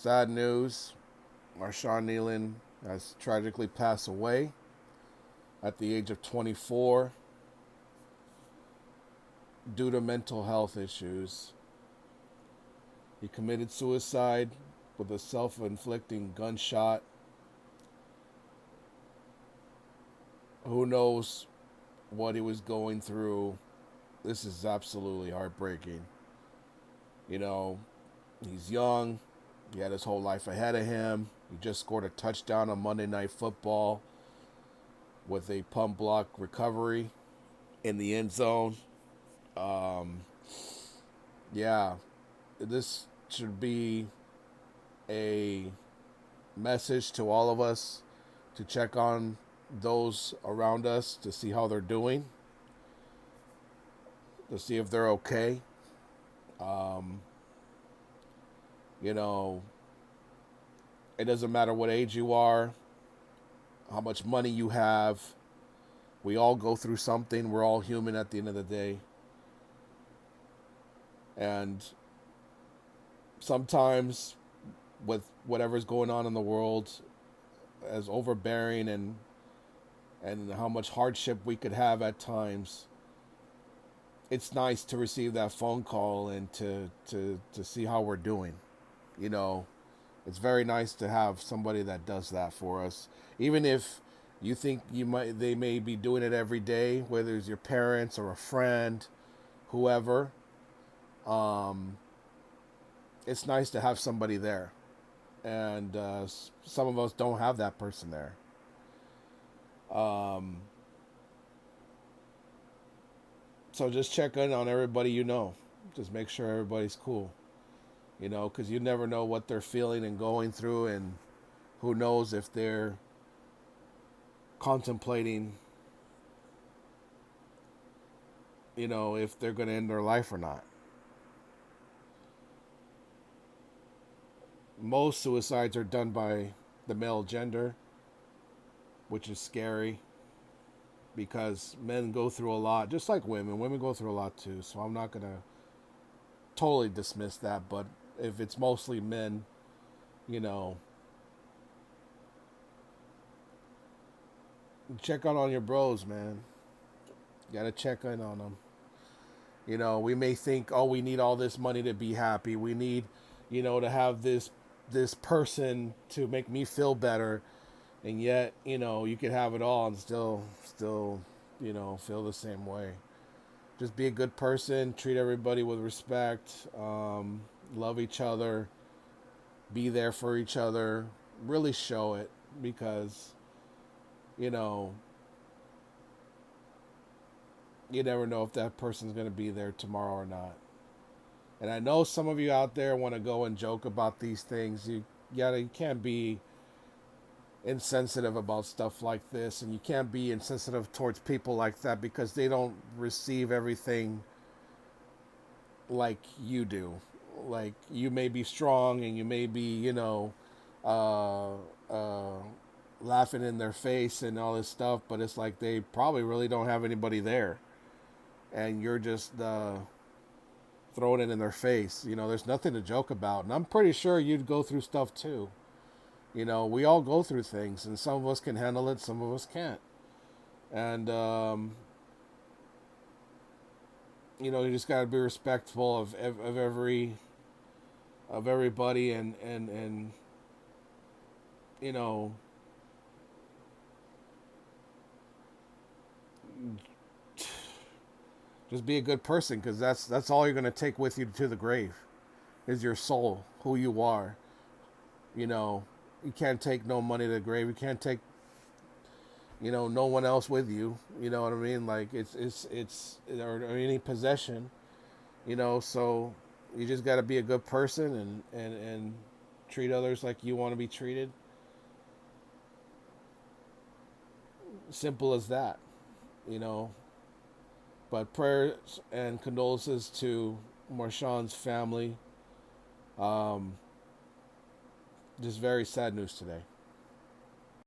Sad news. Marshawn Kneeland has tragically passed away at the age of 24 due to mental health issues. He committed suicide with a self-inflicting gunshot. Who knows what he was going through? This is absolutely heartbreaking. You know, he's young. He had his whole life ahead of him. He just scored a touchdown on Monday Night Football with a pump block recovery in the end zone. Um, yeah, this should be a message to all of us to check on those around us to see how they're doing, to see if they're okay. Um, you know, it doesn't matter what age you are, how much money you have. We all go through something. We're all human at the end of the day. And sometimes, with whatever's going on in the world, as overbearing and how much hardship we could have at times, it's nice to receive that phone call and to see how we're doing. You know, it's very nice to have somebody that does that for us, even if you think they may be doing it every day, whether it's your parents or a friend, whoever. Um, it's nice to have somebody there, and some of us don't have that person there. Um, so just check in on everybody you know. Just make sure everybody's cool. You know, because you never know what they're feeling and going through, and who knows if they're contemplating, you know, if they're going to end their life or not. Most suicides are done by the male gender, which is scary because men go through a lot, just like women. Women go through a lot too, so I'm not going to totally dismiss that, but if it's mostly men, you know, check out on your bros, man. You gotta check in on them. You know, we may think, oh, we need all this money to be happy. We need, you know, to have this person to make me feel better, and yet, you know, you could have it all and still, you know, feel the same way. Just be a good person. Treat everybody with respect. Love each other. Be there for each other. Really show it, because, you know, you never know if that person's going to be there tomorrow or not. And I know some of you out there want to go and joke about these things. You can't be insensitive about stuff like this, and you can't be insensitive towards people like that, because they don't receive everything like you do. Like, you may be strong and you may be, you know, uh, uh, laughing in their face and all this stuff, but it's like they probably really don't have anybody there, and you're just throwing it in their face. You know, there's nothing to joke about, and I'm pretty sure you'd go through stuff too. You know, we all go through things, and some of us can handle it, some of us can't. And you know, you just got to be respectful of everybody, and you know, just be a good person, because that's all you're going to take with you to the grave is your soul, who you are. You know, you can't take no money to the grave. You can't take, you know, no one else with you. You know what I mean? Like, it's or any possession. You know, so you just got to be a good person, and treat others like you want to be treated. Simple as that. You know, but prayers and condolences to Marshawn's family. Um, just very sad news today.